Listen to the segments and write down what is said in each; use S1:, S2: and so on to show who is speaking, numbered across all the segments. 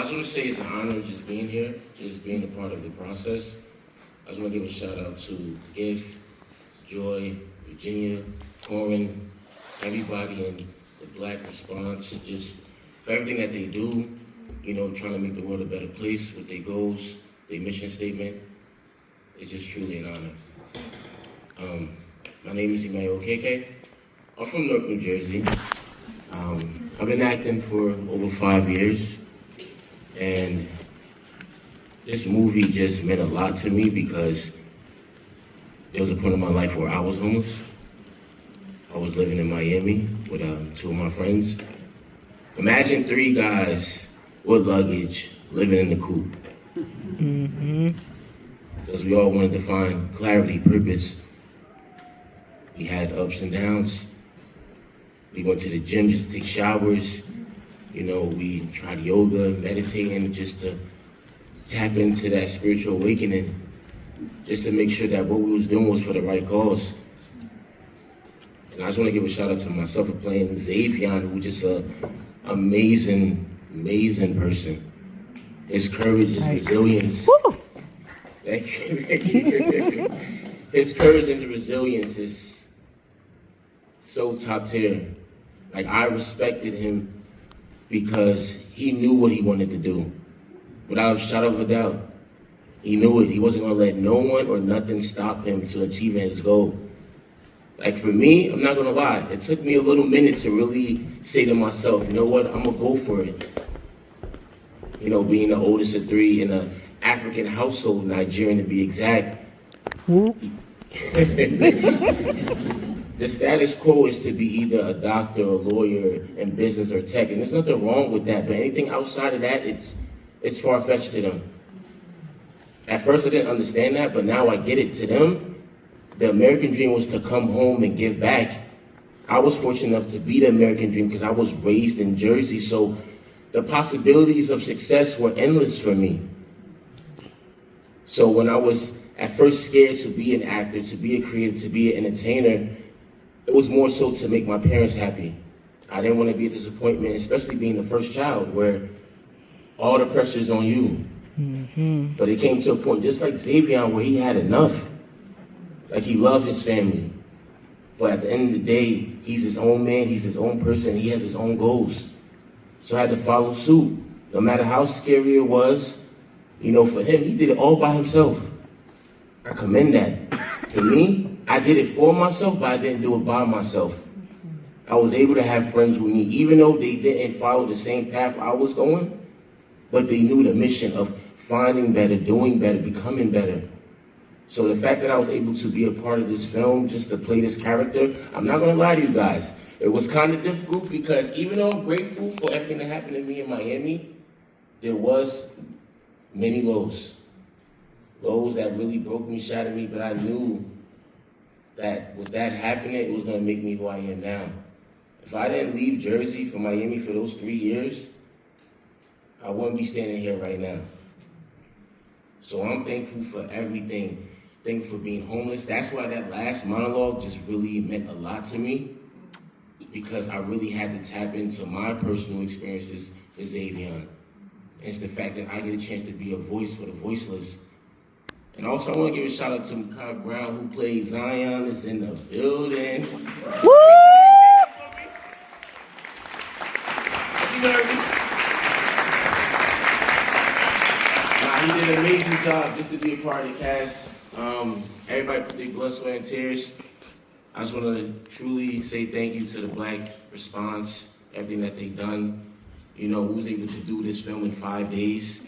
S1: just want to say it's an honor just being here, just being a part of the process. I just want to give a shout out to Gift, Joy, Virginia, Corin, everybody in the Black Response, just for everything that they do, you know, trying to make the world a better place with their goals, their mission statement. It's just truly an honor. My name is Emmanuel Okeke. I'm from Newark, New Jersey. I've been acting for over 5 years, and this movie just meant a lot to me because there was a point in my life where I was homeless. I was living in Miami with 2 of my friends. Imagine 3 guys with luggage living in the coop. Because we all wanted to find clarity, purpose. We had ups and downs. We went to the gym just to take showers. You know, we tried yoga, meditating, just to tap into that spiritual awakening, just to make sure that what we was doing was for the right cause. And I just want to give a shout out to myself for playing Xavion, who's just an amazing, amazing person. His courage, his resilience.
S2: Woo!
S1: Thank you. His courage and resilience is so top tier. Like, I respected him because he knew what he wanted to do. Without a shadow of a doubt. He knew it. He wasn't gonna let no one or nothing stop him to achieving his goal. Like, for me, I'm not gonna lie, it took me a little minute to really say to myself, you know what, I'm gonna go for it. You know, being the oldest of 3 in an African household, Nigerian to be exact. The status quo is to be either a doctor, a lawyer, in business or tech, and there's nothing wrong with that, but anything outside of that, it's far-fetched to them. At first I didn't understand that, but now I get it. To them, the American dream was to come home and give back. I was fortunate enough to be the American dream because I was raised in Jersey, so the possibilities of success were endless for me. So when I was at first scared to be an actor, to be a creator, to be an entertainer, it was more so to make my parents happy. I didn't want to be a disappointment, especially being the first child where all the pressure is on you. But it came to a point, just like Xavion, where he had enough. Like, he loved his family. But at the end of the day, he's his own man, he's his own person, he has his own goals. So I had to follow suit. No matter how scary it was, you know, for him, he did it all by himself. I commend that. For me, I did it for myself, but I didn't do it by myself. I was able to have friends with me, even though they didn't follow the same path I was going, but they knew the mission of finding better, doing better, becoming better. So the fact that I was able to be a part of this film, just to play this character, I'm not gonna lie to you guys, it was kind of difficult because even though I'm grateful for everything that happened to me in Miami, there was many lows. Lows that really broke me, shattered me, but I knew that with that happening, it was gonna make me who I am now. If I didn't leave Jersey for Miami for those 3 years, I wouldn't be standing here right now. So I'm thankful for everything. Thankful for being homeless. That's why that last monologue just really meant a lot to me, because I really had to tap into my personal experiences for Xavion. It's the fact that I get a chance to be a voice for the voiceless. And also, I want to give a shout out to Makai Brown, who played Zion, is in the building. Woo! You nervous? He did an amazing job just to be a part of the cast. Everybody put their blood, sweat, and tears. I just want to truly say thank you to the Black Response, everything that they've done. You know, we was able to do this film in 5 days.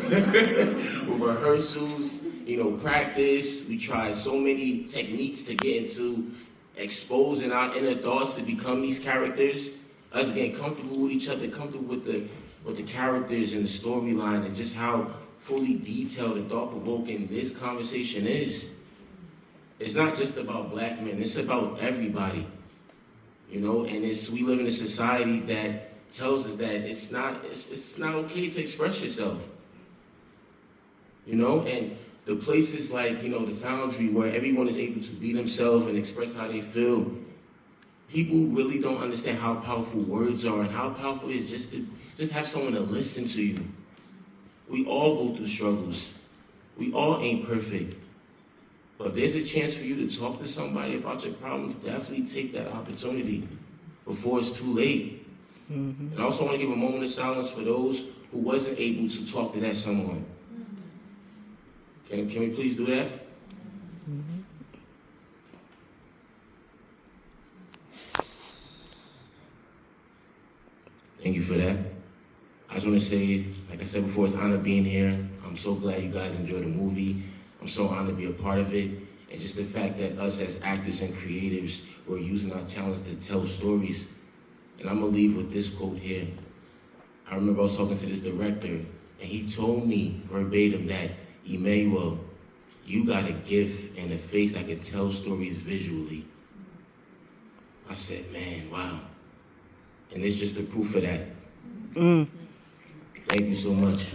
S1: With rehearsals, you know, practice. We tried so many techniques to get into exposing our inner thoughts to become these characters. Us getting comfortable with each other, comfortable with the characters and the storyline, and just how fully detailed and thought-provoking this conversation is. It's not just about Black men, it's about everybody. You know, and we live in a society that tells us that it's not okay to express yourself. You know, and the places like, you know, the Foundry, where everyone is able to be themselves and express how they feel, people really don't understand how powerful words are and how powerful it is just to have someone to listen to you. We all go through struggles. We all ain't perfect. But if there's a chance for you to talk to somebody about your problems, definitely take that opportunity before it's too late. And I also want to give a moment of silence for those who wasn't able to talk to that someone. Can we please do that? Thank you for that. I just want to say, like I said before, it's an honor being here. I'm so glad you guys enjoyed the movie. I'm so honored to be a part of it. And just the fact that us as actors and creatives, we're using our talents to tell stories. And I'm going to leave with this quote here. I remember I was talking to this director, and he told me verbatim that, Emmanuel, you got a gift and a face that can tell stories visually. I said, man, wow. And it's just the proof of that. Thank you so much.